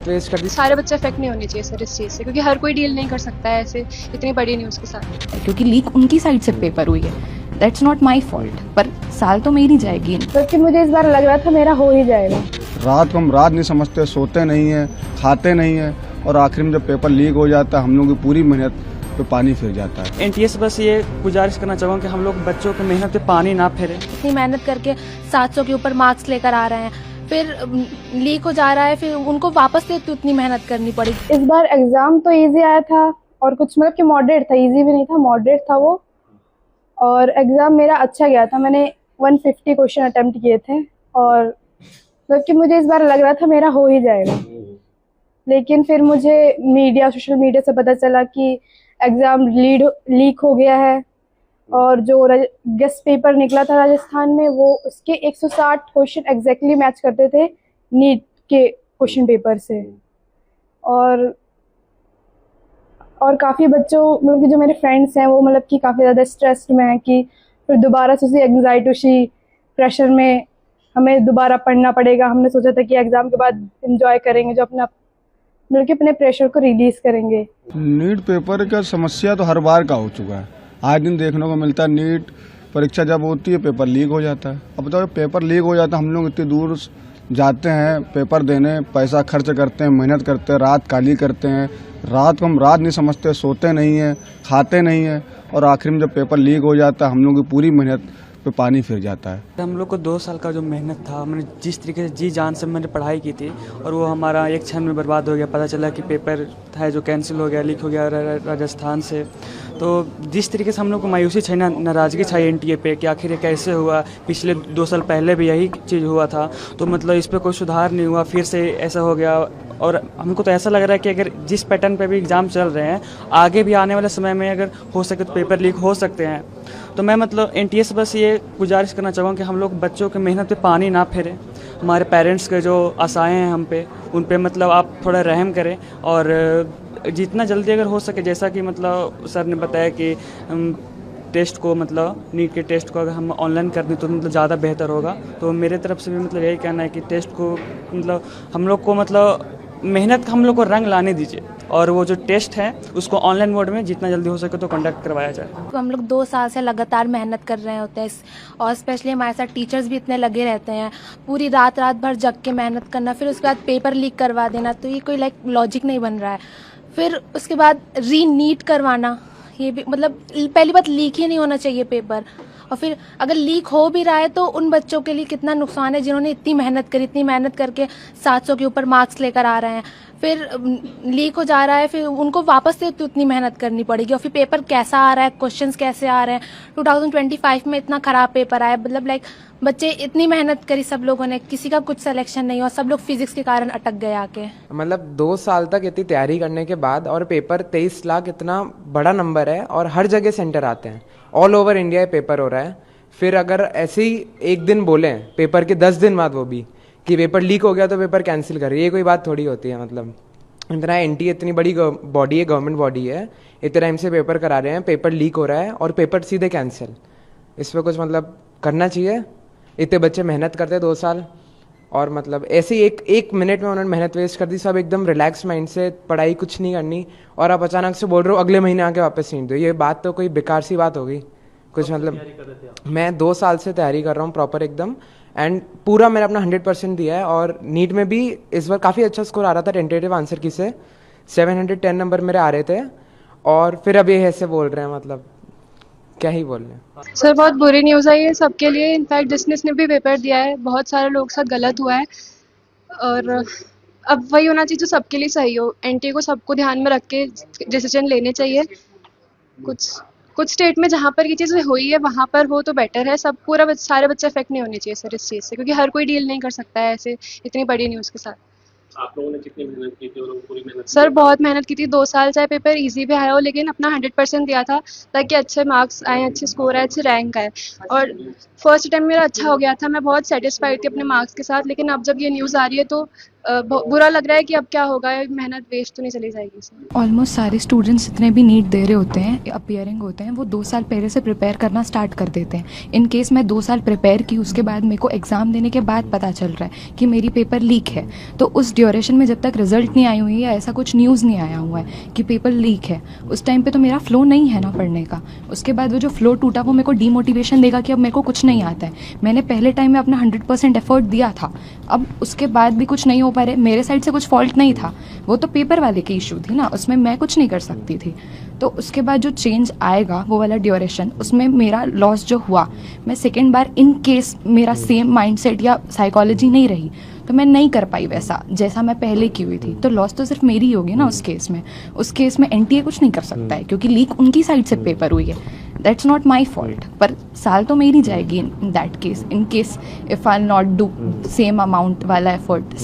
Waste कर दी। सारे बच्चे अफेक्ट नहीं होने चाहिए सर इस चीज़ से, क्योंकि हर कोई डील नहीं कर सकता है ऐसे इतनी बड़ी न्यूज़ के साथ। क्योंकि लीक उनकी साइड से पेपर हुई है, दैट्स नॉट माई फॉल्ट, पर साल तो मेरी जाएगी। क्योंकि मुझे इस बार लग रहा था मेरा हो ही जाएगा। रात को हम रात नहीं समझते, सोते नहीं हैं, खाते नहीं हैं, और आखिर में जब पेपर लीक हो जाता है हम लोगों की पूरी मेहनत पे पानी फिर जाता है। एनटीए से बस ये गुजारिश करना चाहूँगा कि हम लोग बच्चों की मेहनत पे पानी ना फेरें। इतनी मेहनत करके 700 के ऊपर मार्क्स लेकर आ रहे हैं, फिर लीक हो जा रहा है, फिर उनको वापस से तो उतनी मेहनत करनी पड़ेगी। इस बार एग्जाम तो इजी आया था और कुछ मतलब कि मॉडरेट था, इजी भी नहीं था, मॉडरेट था वो। और एग्जाम मेरा अच्छा गया था, मैंने 150 क्वेश्चन अटेम्प्ट किए थे और मतलब कि मुझे इस बार लग रहा था मेरा हो ही जाएगा। लेकिन फिर मुझे सोशल मीडिया से पता चला कि एग्जाम लीक हो गया है, और जो गेस्ट पेपर निकला था राजस्थान में वो उसके 160 क्वेश्चन एग्जैक्टली मैच करते थे नीट के क्वेश्चन पेपर से। और काफ़ी बच्चों मतलब कि जो मेरे फ्रेंड्स हैं वो मतलब कि काफ़ी ज़्यादा स्ट्रेस्ड में हैं कि फिर दोबारा से उसी एंग्जाइटी उसी प्रेशर में हमें दोबारा पढ़ना पड़ेगा। हमने सोचा था कि एग्ज़ाम के बाद इंजॉय करेंगे, जो अपना मतलब कि अपने प्रेशर को रिलीज़ करेंगे। नीट पेपर का समस्या तो हर बार का हो चुका है, आज दिन देखने को मिलता है। नीट परीक्षा जब होती है पेपर लीक हो जाता है। अब बताओ पेपर लीक हो जाता है, हम लोग इतनी दूर जाते हैं पेपर देने, पैसा खर्च करते हैं, मेहनत करते हैं, रात काली करते हैं, रात को हम रात नहीं समझते, सोते नहीं हैं, खाते नहीं हैं, और आखिर में जब पेपर लीक हो जाता है हम लोग की पूरी मेहनत पे पानी फिर जाता है। हम लोग को 2 साल का जो मेहनत था, हमने जिस तरीके से जी जान से मैंने पढ़ाई की थी, और वो हमारा एक क्षण में बर्बाद हो गया। पता चला कि पेपर था जो कैंसिल हो गया, लीक हो गया राजस्थान से। तो जिस तरीके से हम लोग को मायूसी छाई, नाराज़गी छाई एनटीए पे कि आखिर ये कैसे हुआ, पिछले 2 साल पहले भी यही चीज़ हुआ था, तो मतलब इस पर कोई सुधार नहीं हुआ, फिर से ऐसा हो गया। और हमको तो ऐसा लग रहा है कि अगर जिस पैटर्न पे भी एग्ज़ाम चल रहे हैं, आगे भी आने वाले समय में अगर हो सके तो पेपर लीक हो सकते हैं। तो मैं मतलब एनटीए से बस ये गुजारिश करना चाहूँगा कि हम लोग बच्चों की मेहनत पे पानी ना फेरें। हमारे पेरेंट्स के जो आशाएं हैं हम पे, उन पे मतलब आप थोड़ा रहम करें, और जितना जल्दी अगर हो सके, जैसा कि मतलब सर ने बताया कि टेस्ट को मतलब नीट के टेस्ट को अगर हम ऑनलाइन कर दें तो मतलब ज़्यादा बेहतर होगा। तो मेरे तरफ से भी मतलब यही कहना है कि टेस्ट को मतलब हम लोग को मतलब मेहनत का हम लोग को रंग लाने दीजिए, और वो जो टेस्ट है उसको ऑनलाइन मोड में जितना जल्दी हो सके तो कंडक्ट करवाया जाए। तो हम लोग 2 साल से लगातार मेहनत कर रहे होते हैं, और स्पेशली हमारे साथ टीचर्स भी इतने लगे रहते हैं, पूरी रात भर जग के मेहनत करना, फिर उसके बाद पेपर लीक करवा देना, तो ये कोई लॉजिक नहीं बन रहा है। फिर उसके बाद नीट करवाना, ये भी मतलब पहली बात लीक ही नहीं होना चाहिए पेपर, और फिर अगर लीक हो भी रहा है तो उन बच्चों के लिए कितना नुकसान है जिन्होंने इतनी मेहनत करके 700 के ऊपर मार्क्स लेकर आ रहे हैं, फिर लीक हो जा रहा है, फिर उनको वापस से तो उतनी मेहनत करनी पड़ेगी, और फिर पेपर कैसा आ रहा है, क्वेश्चंस कैसे आ रहे हैं। 2025 में इतना ख़राब पेपर आया, मतलब बच्चे इतनी मेहनत करी सब लोगों ने, किसी का कुछ सिलेक्शन नहीं हुआ, सब लोग फिजिक्स के कारण अटक गए आके। मतलब 2 साल तक इतनी तैयारी करने के बाद, और पेपर 23 लाख इतना बड़ा नंबर है, और हर जगह सेंटर आते हैं, ऑल ओवर इंडिया पेपर हो रहा है। फिर अगर ऐसे ही एक दिन बोलें पेपर के 10 दिन बाद वो भी कि पेपर लीक हो गया तो पेपर कैंसिल कर, ये कोई बात थोड़ी होती है। मतलब इतना एनटीए इतनी बड़ी बॉडी है, गवर्नमेंट बॉडी है, इतने टाइम से पेपर करा रहे हैं, पेपर लीक हो रहा है और पेपर सीधे कैंसिल। इस पर कुछ मतलब करना चाहिए। इतने बच्चे मेहनत करते हैं 2 साल, और मतलब ऐसे ही एक मिनट में उन्होंने मेहनत वेस्ट कर दी। सब एकदम रिलैक्स माइंड से पढ़ाई कुछ नहीं करनी, और आप अचानक से बोल रहे हो अगले महीने आके वापस सीट दो। ये बात तो कोई बेकार सी बात होगी कुछ। मतलब मैं 2 साल से तैयारी कर रहा हूँ प्रॉपर एकदम, एंड पूरा मैंने अपना 100% दिया है। और नीट में भी इस बार काफ़ी अच्छा स्कोर आ रहा था टेंटेटिव आंसर की से, 710 नंबर मेरे आ रहे थे, और फिर अब ये ऐसे बोल रहे हैं, मतलब क्या ही बोल रहे हैं। सर बहुत बुरी न्यूज़ है ये सबके लिए, इनफैक्ट जिसने भी पेपर दिया है बहुत सारे लोगों के साथ गलत हुआ है, और अब वही होना चाहिए जो सबके लिए सही हो। एनटीए को सबको ध्यान में रख के डिसीजन लेने चाहिए। कुछ स्टेट में जहाँ पर ये चीज़ हुई है वहाँ पर हो तो बेटर है, सारे बच्चे अफेक्ट नहीं होने चाहिए सर इस चीज़ से, क्योंकि हर कोई डील नहीं कर सकता है ऐसे इतनी बड़ी न्यूज़ के साथ। आप लोगों ने कितनी मेहनत की थी और पूरी मेहनत सर बहुत मेहनत की थी, 2 साल चाहे पेपर इजी भी आया हो, लेकिन अपना 100% दिया था ताकि अच्छे मार्क्स आए, अच्छे स्कोर आए, अच्छे रैंक आए। और फर्स्ट अटेम्प्ट मेरा अच्छा हो गया था, मैं बहुत सेटिस्फाइड थी अपने मार्क्स के साथ। लेकिन अब जब ये न्यूज़ आ रही है तो बुरा लग रहा है कि अब क्या होगा, मेहनत वेस्ट तो नहीं चली जाएगी इसमें। ऑलमोस्ट सारे स्टूडेंट्स जितने भी नीट दे रहे होते हैं, अपीयरिंग होते हैं, वो 2 साल पहले से प्रिपेयर करना स्टार्ट कर देते हैं। इन केस मैं 2 साल प्रिपेयर की, उसके बाद मेरे को एग्ज़ाम देने के बाद पता चल रहा है कि मेरी पेपर लीक है, तो उस ड्यूरेशन में जब तक रिजल्ट नहीं आई हुई है या ऐसा कुछ न्यूज़ नहीं आया हुआ है कि पेपर लीक है, उस टाइम पर तो मेरा फ्लो नहीं है ना पढ़ने का। उसके बाद वो जो फ्लो टूटा वो मेरे को डीमोटिवेशन देगा कि अब मेरे को कुछ नहीं आता है। मैंने पहले टाइम में अपना 100% एफर्ट दिया था, अब उसके बाद भी कुछ नहीं हो पा रहे। मेरे साइड से कुछ फॉल्ट नहीं था, वो तो पेपर वाले की इशू थी ना, उसमें मैं कुछ नहीं कर सकती थी। तो उसके बाद जो चेंज आएगा वो वाला ड्यूरेशन, उसमें मेरा लॉस जो हुआ, मैं सेकेंड बार इन केस मेरा सेम माइंडसेट या साइकोलॉजी नहीं रही तो मैं नहीं कर पाई वैसा जैसा मैं पहले की हुई थी, तो लॉस तो सिर्फ मेरी ही होगी ना उस केस में। उस केस में एनटीए कुछ नहीं कर सकता है क्योंकि लीक उनकी साइड से पेपर हुई है, दैट्स नॉट माई फॉल्ट। पर साल तो मेरी जाएगी in that case, in case if I not do same amount वाला एफर्ट